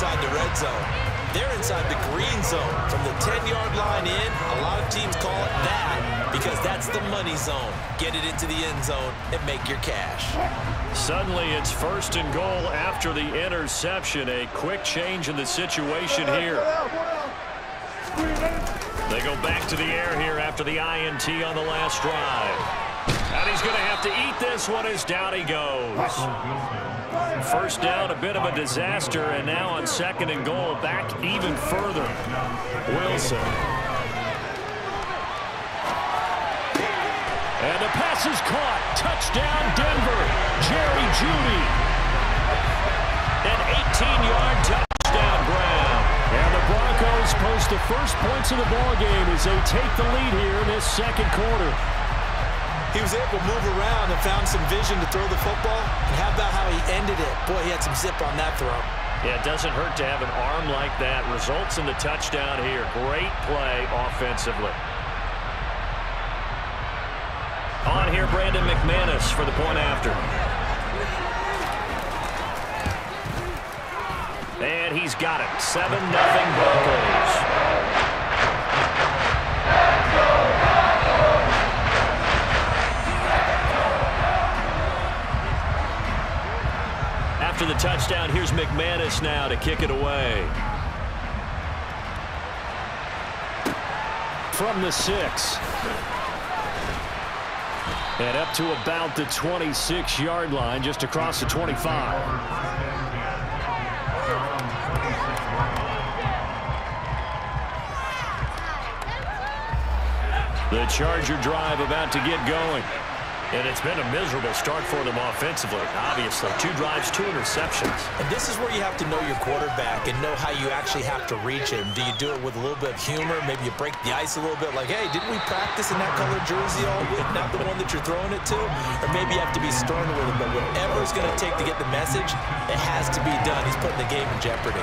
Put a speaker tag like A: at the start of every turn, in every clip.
A: inside the red zone. They're inside the green zone. From the 10-yard line in, a lot of teams call it that because that's the money zone. Get it into the end zone and make your cash.
B: Suddenly it's 1st and goal after the interception. A quick change in the situation here. They go back to the air here after the INT on the last drive. And he's going to have to eat this one as down he goes. First down, a bit of a disaster, and now on 2nd and goal, back even further. Wilson. And the pass is caught. Touchdown, Denver. Jerry Jeudy. An 18-yard touchdown grab. And the Broncos post the first points of the ballgame as they take the lead here in this 2nd quarter.
A: He was able to move around and found some vision to throw the football. And how about how he ended it? Boy, he had some zip on that throw.
B: Yeah, it doesn't hurt to have an arm like that. Results in the touchdown here. Great play offensively. On here, Brandon McManus for the point after. And he's got it. 7-0 Broncos. After the touchdown, here's McManus now to kick it away. From the 6. And up to about the 26-yard line, just across the 25. The Charger drive about to get going. And it's been a miserable start for them offensively, obviously. 2 drives, 2 interceptions.
A: And this is where you have to know your quarterback and know how you actually have to reach him. Do you do it with a little bit of humor? Maybe you break the ice a little bit, like, hey, didn't we practice in that color jersey all week, not the one that you're throwing it to? Or maybe you have to be stern with him, but whatever it's going to take to get the message, it has to be done. He's putting the game in jeopardy.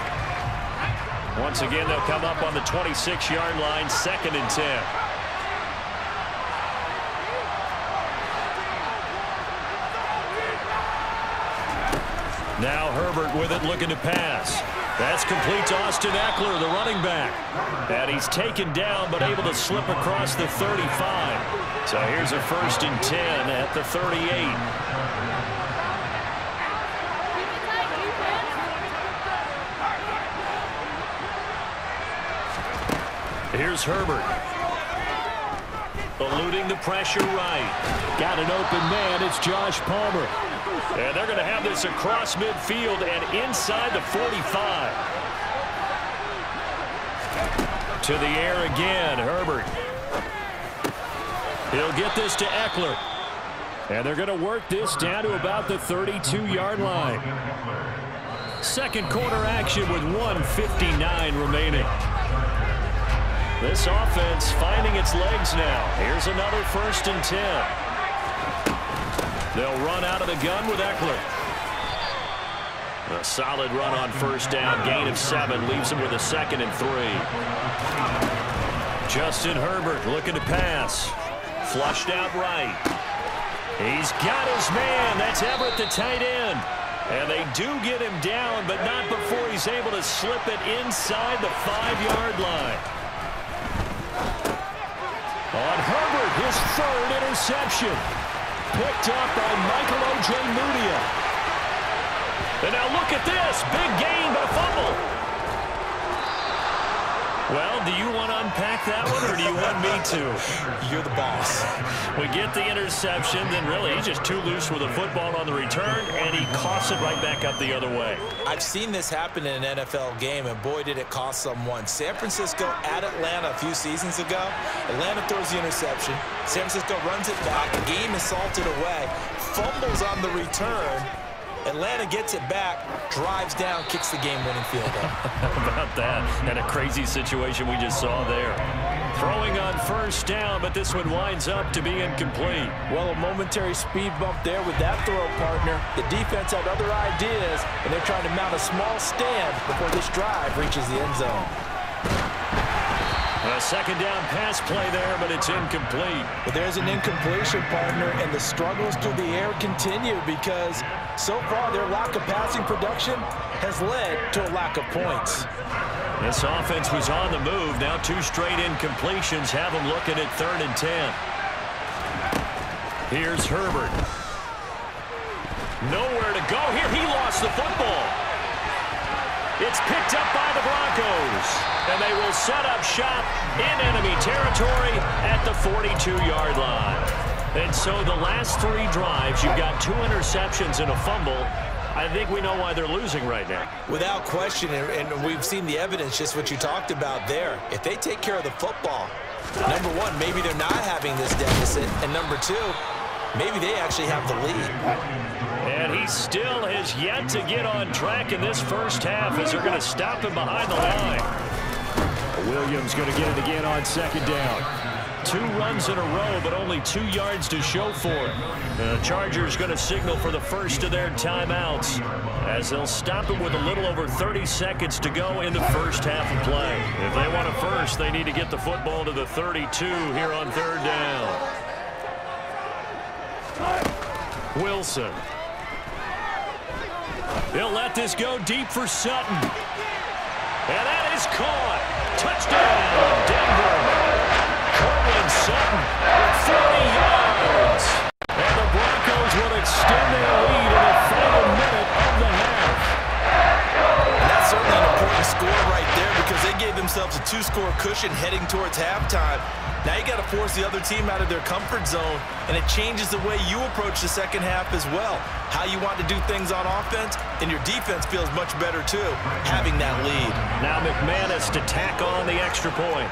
B: Once again, they'll come up on the 26-yard line, 2nd and 10. Now Herbert with it, looking to pass. That's complete to Austin Eckler, the running back. And he's taken down, but able to slip across the 35. So here's a 1st and 10 at the 38. Here's Herbert. Eluding the pressure right. Got an open man. It's Josh Palmer. And they're going to have this across midfield and inside the 45. To the air again, Herbert. He'll get this to Eckler. And they're going to work this down to about the 32-yard line. 2nd quarter action with 1:59 remaining. This offense finding its legs now. Here's another 1st and 10. They'll run out of the gun with Eckler. A solid run on 1st down. Gain of 7 leaves him with a 2nd and 3. Justin Herbert looking to pass. Flushed out right. He's got his man. That's Everett, the tight end. And they do get him down, but not before he's able to slip it inside the 5-yard line. On Herbert, his 3rd interception. Picked up by Michael Ojemudia. And now look at this. Big gain, but a fumble. Well, do you want to unpack that one, or do you want me to?
A: You're the boss.
B: We get the interception, then really he's just too loose with the football on the return, and he coughs it right back up the other way.
A: I've seen this happen in an NFL game, and boy, did it cost someone. San Francisco at Atlanta a few seasons ago. Atlanta throws the interception. San Francisco runs it back. The game is salted away. Fumbles on the return. Atlanta gets it back, drives down, kicks the game-winning field goal.
B: How about that? And a crazy situation we just saw there. Throwing on 1st down, but this one winds up to be incomplete.
A: Well, a momentary speed bump there with that throw, partner. The defense had other ideas, and they're trying to mount a small stand before this drive reaches the end zone.
B: A 2nd down pass play there, but it's incomplete.
A: But there's an incompletion, partner, and the struggles through the air continue because So far, their lack of passing production has led to a lack of points.
B: This offense was on the move. Now 2 straight incompletions have them looking at 3rd and 10. Here's Herbert. Nowhere to go here. He lost the football. It's picked up by the Broncos. And they will set up shop in enemy territory at the 42-yard line. And so the last 3 drives, you've got 2 interceptions and a fumble. I think we know why they're losing right now.
A: Without question, and we've seen the evidence, just what you talked about there. If they take care of the football, number one, maybe they're not having this deficit. And number 2, maybe they actually have the lead.
B: And he still has yet to get on track in this first half as they're going to stop him behind the line. Williams going to get it again on 2nd down. 2 runs in a row, but only 2 yards to show for it. The Chargers going to signal for the first of their timeouts as they'll stop him with a little over 30 seconds to go in the first half of play. If they want a first, they need to get the football to the 32 here on 3rd down. Wilson. They'll let this go deep for Sutton. And that is caught. Touchdown, Denver. Cortland Sutton, 40 yards. And the Broncos will extend their lead in the final minute of the half.
A: And that's certainly an important score right there because they gave themselves a 2-score cushion heading towards halftime. Now you got to force the other team out of their comfort zone, and it changes the way you approach the second half as well. How you want to do things on offense, and your defense feels much better too, having that lead.
B: Now McManus to tack on the extra point.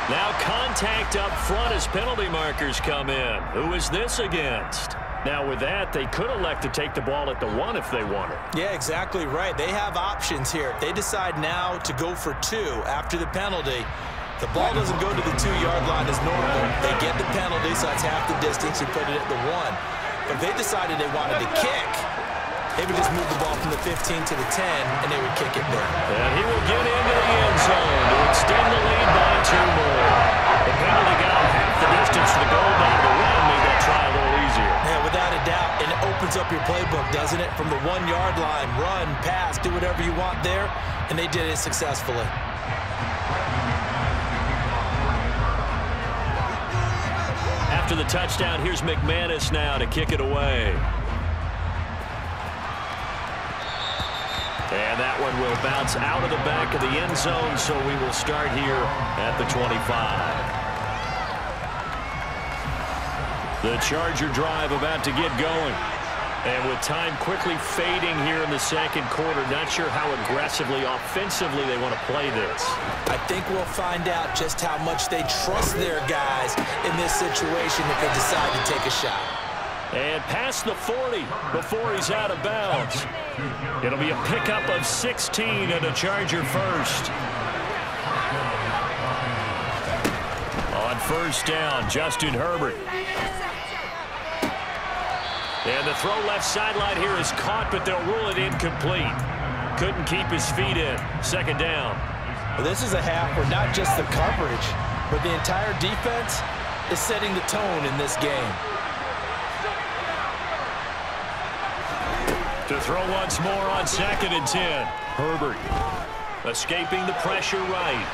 B: Now contact up front as penalty markers come in. Who is this against? Now with that, they could elect to take the ball at the 1 if they want it.
A: Yeah, exactly right. They have options here. If they decide now to go for 2 after the penalty, the ball doesn't go to the 2-yard line as normal. They get the penalty, so that's half the distance. You put it at the 1. But if they decided they wanted to kick, they would just move the ball from the 15 to the 10, and they would kick it there.
B: And he will get into the end zone to extend the lead by 2 more. The penalty got him half the distance to the goal line. The run made that try a little easier.
A: Yeah, without a doubt. And it opens up your playbook, doesn't it? From the 1-yard line, run, pass, do whatever you want there. And they did it successfully.
B: After the touchdown, here's McManus now to kick it away. And that one will bounce out of the back of the end zone, so we will start here at the 25. The Charger drive about to get going. And with time quickly fading here in the second quarter, not sure how aggressively, offensively they want to play this.
A: I think we'll find out just how much they trust their guys in this situation if they decide to take a shot.
B: And past the 40 before he's out of bounds. It'll be a pickup of 16 and a Charger first. On 1st down, Justin Herbert. And the throw left sideline here is caught, but they'll rule it incomplete. Couldn't keep his feet in. 2nd down.
A: Well, this is a half where not just the coverage, but the entire defense is setting the tone in this game.
B: To throw once more on 2nd and 10. Herbert escaping the pressure right.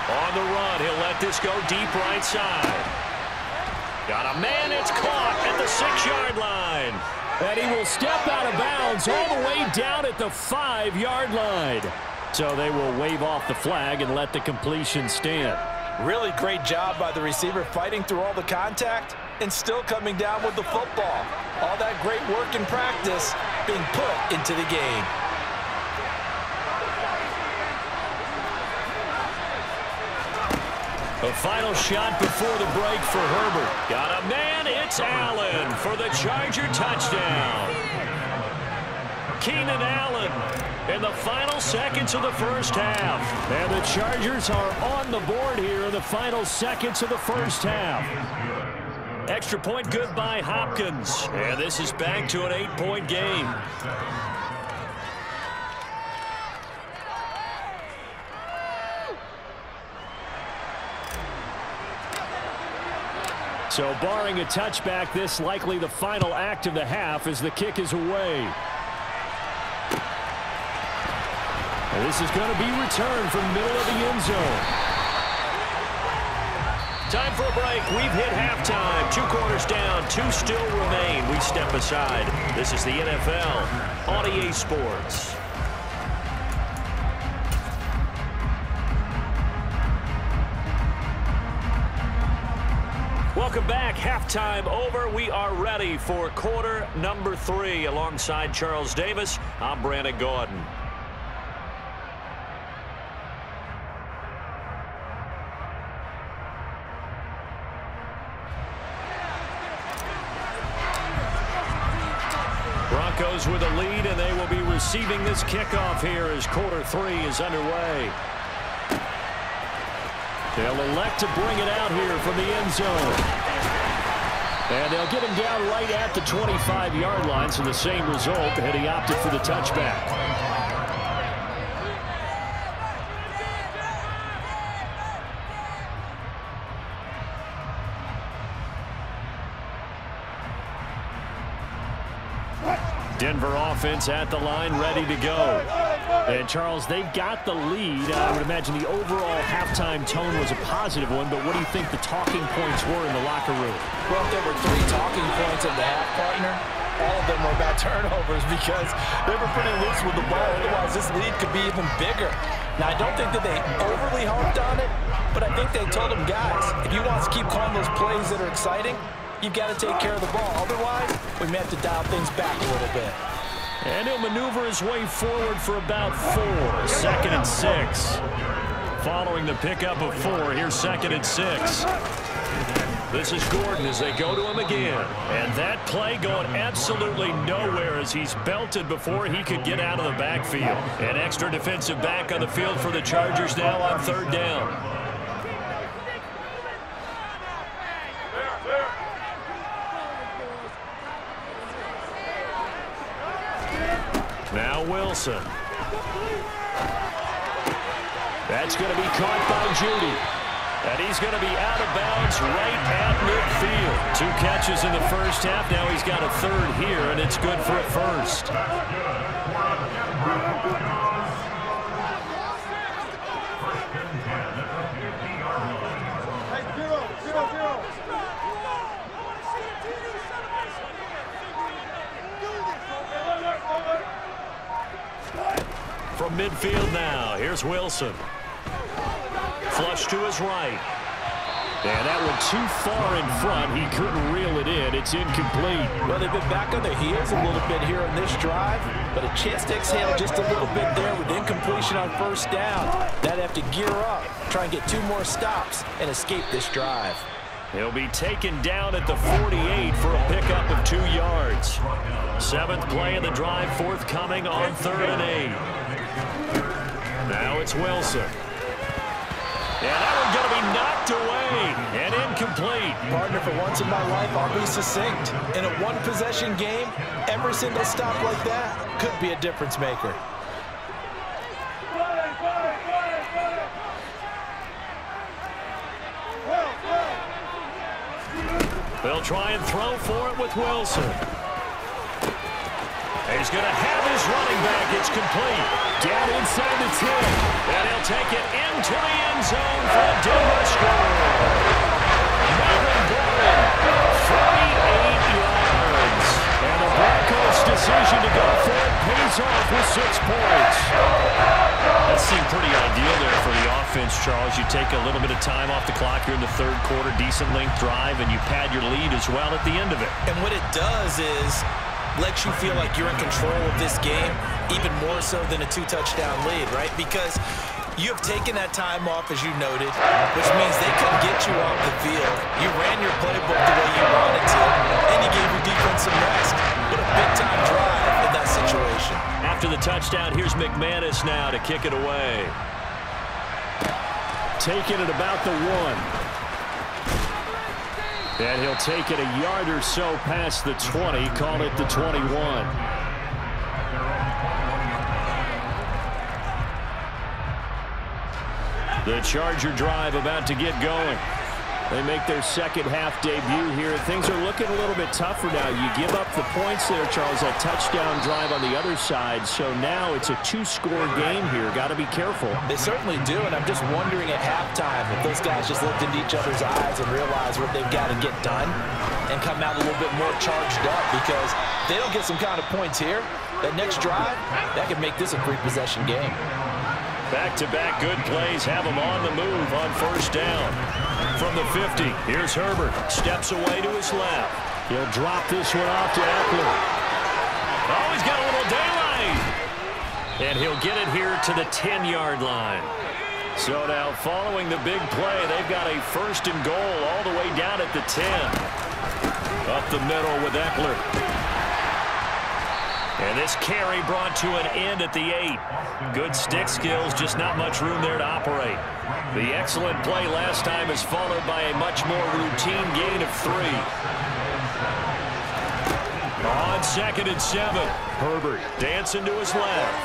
B: On the run, he'll let this go deep right side. Got a man, it's caught at the 6-yard line. And he will step out of bounds all the way down at the 5-yard line. So they will wave off the flag and let the completion stand.
A: Really great job by the receiver fighting through all the contact and still coming down with the football. All that great work in practice being put into the game.
B: A final shot before the break for Herbert. Got a man, it's Allen for the Charger touchdown. Keenan Allen in the final seconds of the first half. And the Chargers are on the board here in the final seconds of the first half. Extra point good by Hopkins. And this is back to an 8-point game. So barring a touchback, this likely the final act of the half as the kick is away. And this is going to be returned from middle of the end zone. Time for a break. We've hit halftime. 2 quarters down, 2 still remain. We step aside. This is the NFL on EA Sports. Welcome back. Halftime over. We are ready for quarter number 3. Alongside Charles Davis, I'm Brandon Gaudin. Broncos with a lead, and they will be receiving this kickoff here as quarter 3 is underway. They'll elect to bring it out here from the end zone. And they'll get him down right at the 25-yard line, so the same result, had he opted for the touchback. Denver offense at the line, ready to go. And, Charles, they've got the lead. I would imagine the overall halftime tone was a positive one, but what do you think the talking points were in the locker room?
A: Well, if there were 3 talking points of the half, partner, all of them were about turnovers because they were pretty loose with the ball. Otherwise, this lead could be even bigger. Now, I don't think that they overly harped on it, but I think they told them, guys, if you want to keep calling those plays that are exciting, you've got to take care of the ball. Otherwise, we may have to dial things back a little bit.
B: And he'll maneuver his way forward for about 4. 2nd and 6. Following the pickup of 4, here's 2nd and 6. This is Gordon as they go to him again. And that play going absolutely nowhere as he's belted before he could get out of the backfield. An extra defensive back on the field for the Chargers now on 3rd down. Now Wilson. That's going to be caught by Judy. And he's going to be out of bounds right at midfield. 2 catches in the first half. Now he's got a 3rd here, and it's good for a 1st. From midfield now, here's Wilson. Flush to his right. And that one too far in front. He couldn't reel it in. It's incomplete.
A: Well, they've been back on their heels a little bit here in this drive, but a chance to exhale just a little bit there with incompletion on 1st down. They'd have to gear up, try and get 2 more stops, and escape this drive.
B: He'll be taken down at the 48 for a pickup of 2 yards. 7th play of the drive forthcoming on 3rd and 8. Now it's Wilson. And that one's going to be knocked away and incomplete.
A: Partner, for once in my life, I'll be succinct. In a 1-possession game, every single stop like that could be a difference maker.
B: They'll try and throw for it with Wilson. He's going to have his running back. It's complete. Down inside the 10. And he'll take it into the end zone for a Denver score. Melvin Gordon, 48 yards. And the Broncos' decision to go for it pays off with 6 points. That seemed pretty ideal there for the offense, Charles. You take a little bit of time off the clock here in the 3rd quarter, decent length drive, and you pad your lead as well at the end of it.
A: And what it does is lets you feel like you're in control of this game, even more so than a 2-touchdown lead, right? Because you have taken that time off, as you noted, which means they couldn't get you off the field. You ran your playbook the way you wanted to, and you gave your defense some rest. What a big-time drive in that situation.
B: After the touchdown, here's McManus now to kick it away. Taking it about the 1. And he'll take it a yard or so past the 20, call it the 21. The Charger drive about to get going. They make their second half debut here. Things are looking a little bit tougher now. You give up the points there, Charles, that touchdown drive on the other side. So now it's a two-score game here. Got to be careful.
A: They certainly do, and I'm just wondering at halftime if those guys just looked into each other's eyes and realized what they've got to get done and come out a little bit more charged up, because if they don't get some kind of points here, that next drive, that could make this a three-possession game.
B: Back-to-back good plays have them on the move on first down. From the 50, here's Herbert. Steps away to his left. He'll drop this one off to Eckler. Oh, he's got a little daylight. And he'll get it here to the 10-yard line. So now following the big play, they've got a first and goal all the way down at the 10. Up the middle with Eckler. And this carry brought to an end at the 8. Good stick skills, just not much room there to operate. The excellent play last time is followed by a much more routine gain of 3. On 2nd and 7, Herbert dancing to his left.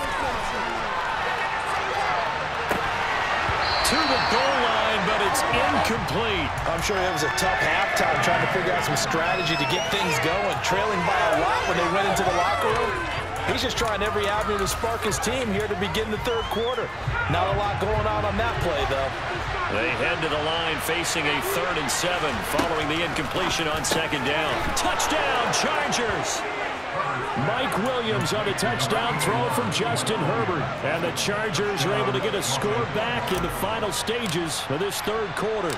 B: To the goal line, but it's incomplete.
A: I'm sure it was a tough halftime trying to figure out some strategy to get things going, trailing by a lot when they went into the locker room. He's just trying every avenue to spark his team here to begin the third quarter. Not a lot going on that play, though.
B: They head to the line facing a 3rd and 7 following the incompletion on 2nd down. Touchdown, Chargers! Mike Williams on the touchdown throw from Justin Herbert. And the Chargers are able to get a score back in the final stages of this third quarter.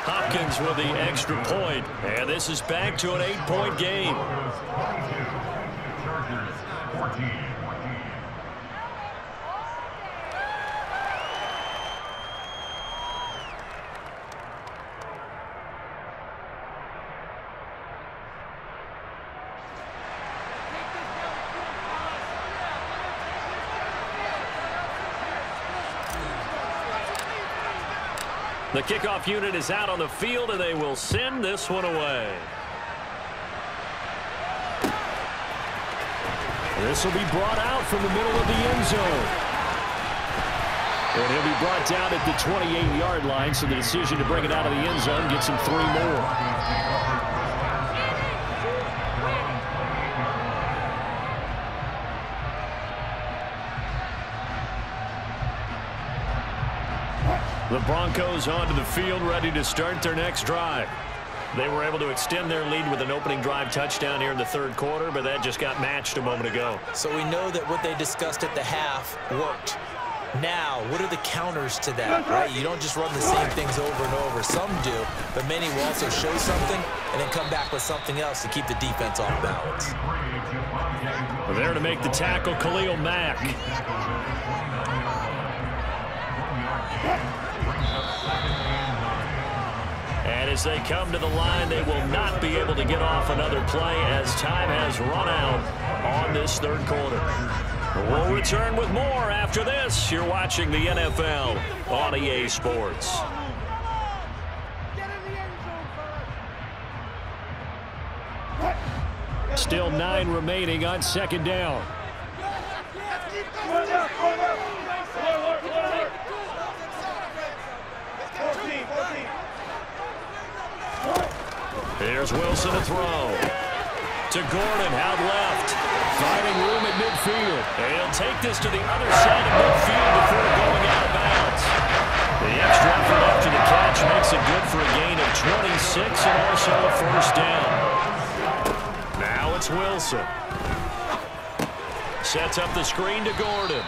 B: Hopkins with the extra point. And this is back to an 8-point game. The kickoff unit is out on the field, and they will send this one away. This will be brought out from the middle of the end zone. And he'll be brought down at the 28-yard line, so the decision to bring it out of the end zone gets him 3 more. The Broncos onto the field, ready to start their next drive. They were able to extend their lead with an opening drive touchdown here in the third quarter, but that just got matched a moment ago.
A: So we know that what they discussed at the half worked. Now, what are the counters to that, right? You don't just run the same things over and over. Some do, but many will also show something and then come back with something else to keep the defense off balance.
B: We're there to make the tackle, Khalil Mack. And as they come to the line, they will not be able to get off another play as time has run out on this third quarter. We'll return with more after this. You're watching the NFL on EA Sports. Still 9 remaining on 2nd down. Here's Wilson to throw. To Gordon, out left. Finding room at midfield. And he'll take this to the other side of midfield before going out of bounds. The extra effort after the catch makes it good for a gain of 26 and also a first down. Now it's Wilson. Sets up the screen to Gordon.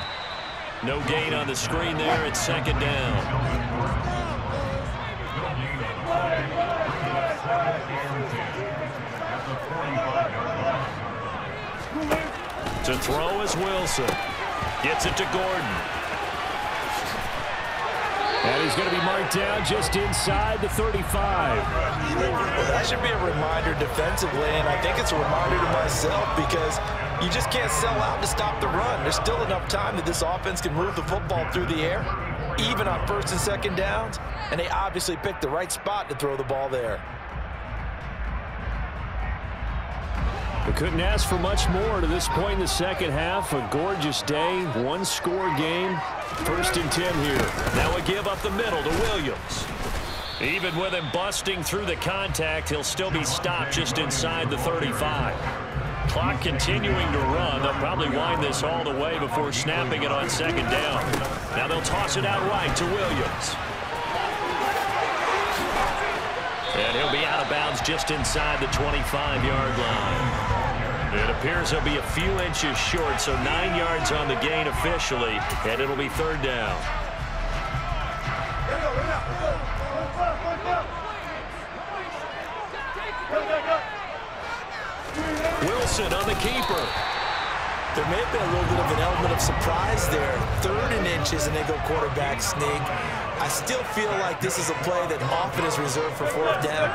B: No gain on the screen there. It's 2nd down. To throw is Wilson. Gets it to Gordon. And he's going to be marked down just inside the 35.
A: Well, that should be a reminder defensively, and I think it's a reminder to myself, because you just can't sell out to stop the run. There's still enough time that this offense can move the football through the air, even on 1st and 2nd downs, and they obviously picked the right spot to throw the ball there.
B: We couldn't ask for much more to this point in the second half. A gorgeous day, one-score game. 1st and 10 here. Now a give up the middle to Williams. Even with him busting through the contact, he'll still be stopped just inside the 35. Clock continuing to run. They'll probably wind this all the way before snapping it on 2nd down. Now they'll toss it out right to Williams. And he'll be out of bounds just inside the 25-yard line. It appears he'll be a few inches short, so 9 yards on the gain officially, and it'll be 3rd down. Wilson on the keeper.
A: There may have been a little bit of an element of surprise there. 3rd and inches, and they go quarterback sneak. I still feel like this is a play that often is reserved for 4th down.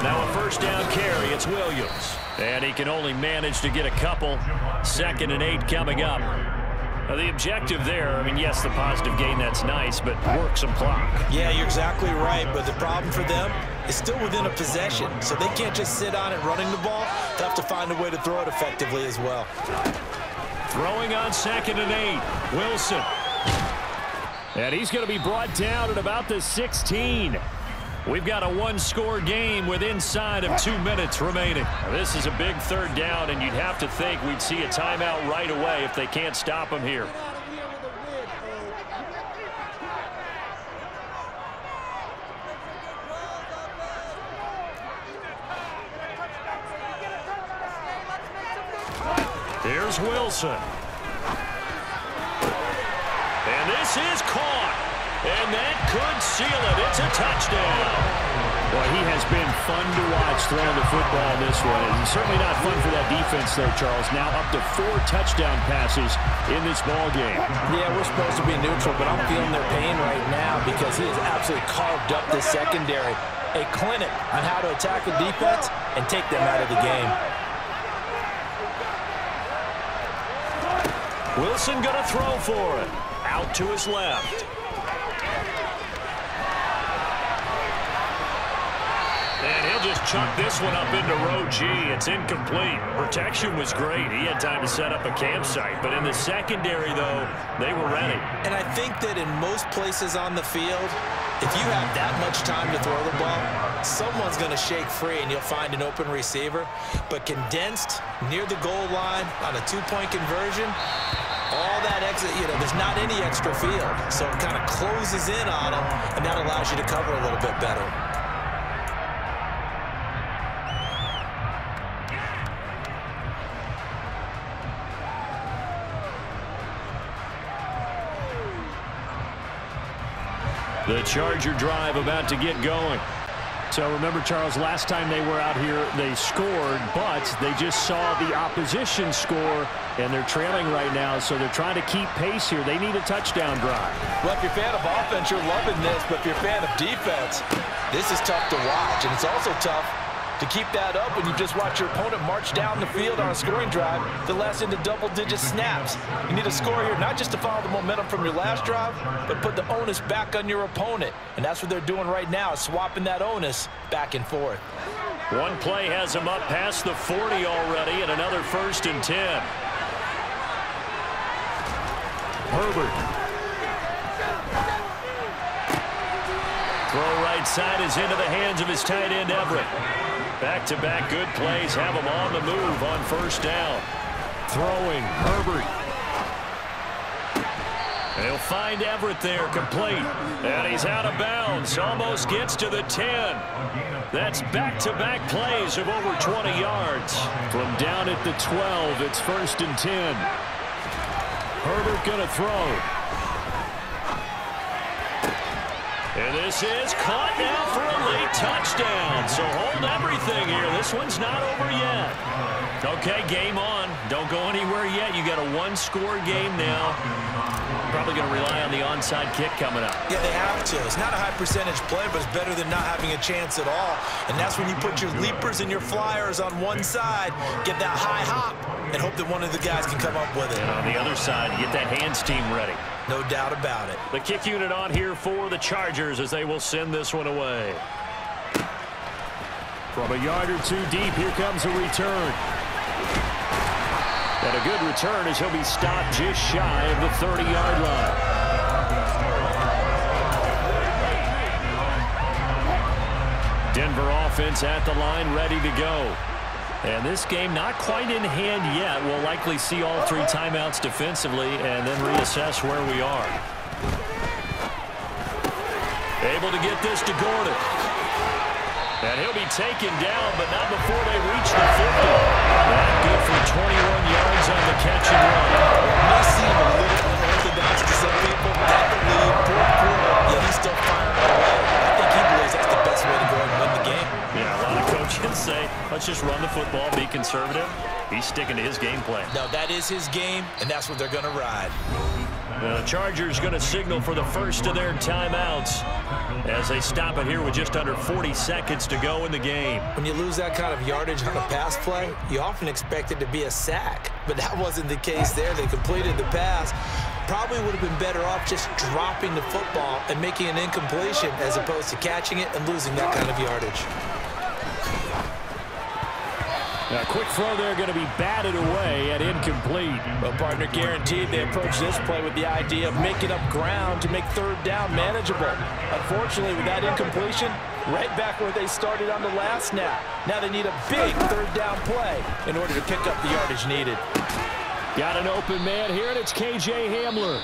B: Now a 1st down carry. It's Williams. And he can only manage to get a couple. 2nd and 8 coming up. Now the objective there, I mean, yes, the positive gain, that's nice, but work some clock.
A: Yeah, you're exactly right, but the problem for them is still within a possession, so they can't just sit on it running the ball. They have to find a way to throw it effectively as well.
B: Throwing on 2nd and 8, Wilson. And he's going to be brought down at about the 16. We've got a one-score game with inside of 2 minutes remaining. This is a big 3rd down, and you'd have to think we'd see a timeout right away if they can't stop him here. Here's Wilson. And this is caught. And that could seal it. It's a touchdown. Well, he has been fun to watch throwing the football this one. It's certainly not fun for that defense, though, Charles. Now up to 4 touchdown passes in this ball game.
A: Yeah, we're supposed to be neutral, but I'm feeling their pain right now because he has absolutely carved up the secondary. A clinic on how to attack a defense and take them out of the game.
B: Wilson going to throw for it. Out to his left. And he'll just chuck this one up into row G. It's incomplete. Protection was great. He had time to set up a campsite. But in the secondary, though, they were ready.
A: And I think that in most places on the field, if you have that much time to throw the ball, someone's going to shake free and you'll find an open receiver. But condensed near the goal line on a 2-point conversion, all that exit, there's not any extra field. So it kind of closes in on them, and that allows you to cover a little bit better.
B: The Charger drive about to get going. So remember, Charles, last time they were out here, they scored, but they just saw the opposition score, and they're trailing right now, so they're trying to keep pace here. They need a touchdown drive.
A: Well, if you're a fan of offense, you're loving this, but if you're a fan of defense, this is tough to watch, and it's also tough to keep that up when you just watch your opponent march down the field on a scoring drive that lasts into double-digit snaps. You need a score here, not just to follow the momentum from your last drive, but put the onus back on your opponent. And that's what they're doing right now, swapping that onus back and forth.
B: One play has them up past the 40 already, and another 1st and 10. Herbert. Throw right side is into the hands of his tight end, Everett. Back-to-back good plays have him on the move on 1st down. Throwing, Herbert. They'll find Everett there, complete. And he's out of bounds, almost gets to the 10. That's back-to-back plays of over 20 yards. From down at the 12, it's 1st and 10. Herbert gonna throw. And this is caught now for a late touchdown. So hold everything here. This one's not over yet. Okay, game on. Don't go anywhere yet. You got a one-score game now. Probably going to rely on the onside kick coming up.
A: Yeah, they have to. It's not a high percentage play, but it's better than not having a chance at all. And that's when you put your leapers and your flyers on one side, get that high hop, and hope that one of the guys can come up with it.
B: And on the other side, get that hands team ready.
A: No doubt about it.
B: The kick unit on here for the Chargers as they will send this one away. From a yard or two deep, here comes a return. And a good return as he'll be stopped just shy of the 30-yard line. Denver offense at the line, ready to go. And this game not quite in hand yet. We'll likely see all 3 timeouts defensively and then reassess where we are. Able to get this to Gordon. And he'll be taken down, but not before they reach the 50. That good for 21 yards on the catch and run.
A: May seem a little unorthodox to some people. Got the lead, fourth quarter, yet he's still firing away. I think he believes that's the best way to go and win the game. Yeah, a lot of coaches say, let's just run the football, be conservative. He's sticking to his game plan. No, that is his game, and that's what they're going to ride.
B: The Chargers going to signal for the first of their timeouts as they stop it here with just under 40 seconds to go in the game.
A: When you lose that kind of yardage on a pass play, you often expect it to be a sack, but that wasn't the case there. They completed the pass. Probably would have been better off just dropping the football and making an incompletion as opposed to catching it and losing that kind of yardage.
B: A quick throw there going to be batted away and incomplete.
A: Well, partner, guaranteed they approach this play with the idea of making up ground to make third down manageable. Unfortunately, with that incompletion, right back where they started on the last snap. Now they need a big third down play in order to pick up the yardage needed.
B: Got an open man here, and it's K.J. Hamler.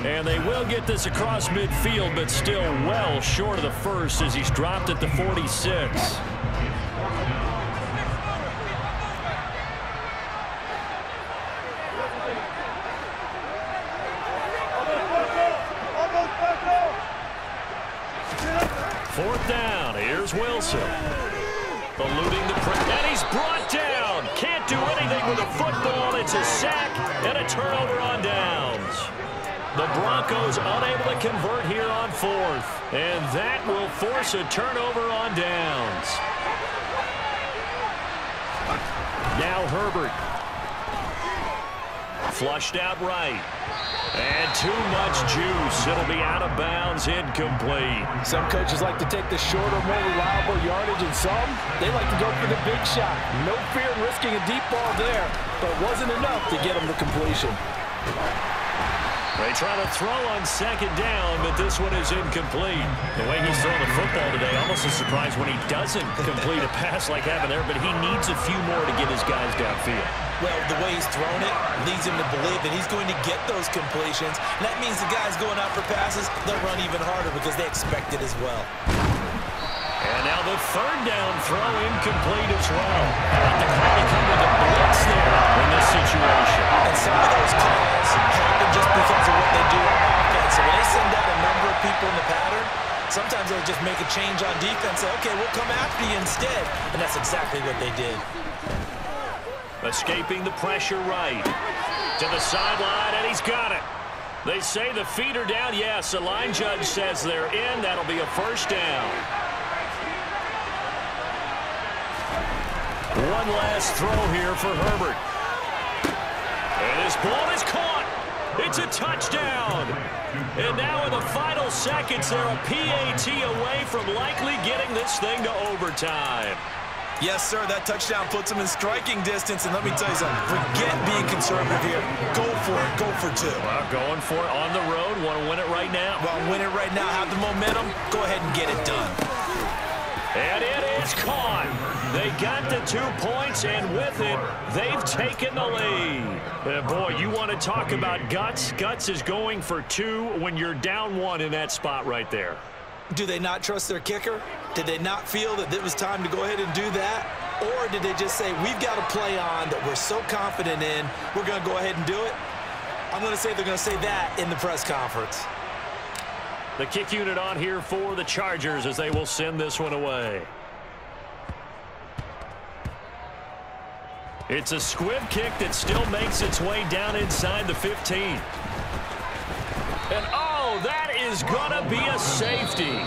B: And they will get this across midfield, but still well short of the first as he's dropped at the 46. Fourth down, here's Wilson. Eluding the pressure, and he's brought down. Can't do anything with the football. It's a sack and a turnover on downs. The Broncos unable to convert here on fourth. And that will force a turnover on downs. Now Herbert. Flushed out right. And too much juice. It'll be out of bounds, incomplete.
A: Some coaches like to take the shorter, more reliable yardage, and some, they like to go for the big shot. No fear in risking a deep ball there, but it wasn't enough to get them to completion.
B: They try to throw on second down, but this one is incomplete. The way he's throwing the football today, almost a surprise when he doesn't complete a pass like having there, but he needs a few more to get his guys downfield.
A: Well, the way he's thrown it leads him to believe that he's going to get those completions. And that means the guys going out for passes, they'll run even harder because they expect it as well.
B: And now the third down throw incomplete as well. Not the call to come with a blitz there in this situation.
A: And some of those calls happen just because of what they do on offense. So when they send out a number of people in the pattern, sometimes they'll just make a change on defense. Say, okay, we'll come after you instead. And that's exactly what they did.
B: Escaping the pressure right. To the sideline, and he's got it. They say the feet are down. Yes, the line judge says they're in. That'll be a first down. One last throw here for Herbert. And his ball is caught. It's a touchdown. And now in the final seconds, they're a PAT away from likely getting this thing to overtime.
A: Yes, sir, that touchdown puts them in striking distance. And let me tell you something, forget being conservative here. Go for it, go for two.
B: Well, going for it on the road. Want to win it right now.
A: Well, win it right now, have the momentum. Go ahead and get it done.
B: And it is caught. They got the 2 points, and with it, they've taken the lead. Boy, you want to talk about guts. Guts is going for 2 when you're down 1 in that spot right there.
A: Do they not trust their kicker? Did they not feel that it was time to go ahead and do that? Or did they just say, we've got a play on that we're so confident in, we're going to go ahead and do it? I'm going to say they're going to say that in the press conference.
B: The kick unit on here for the Chargers as they will send this one away. It's a squib kick that still makes its way down inside the 15. And oh, that is going to be a safety.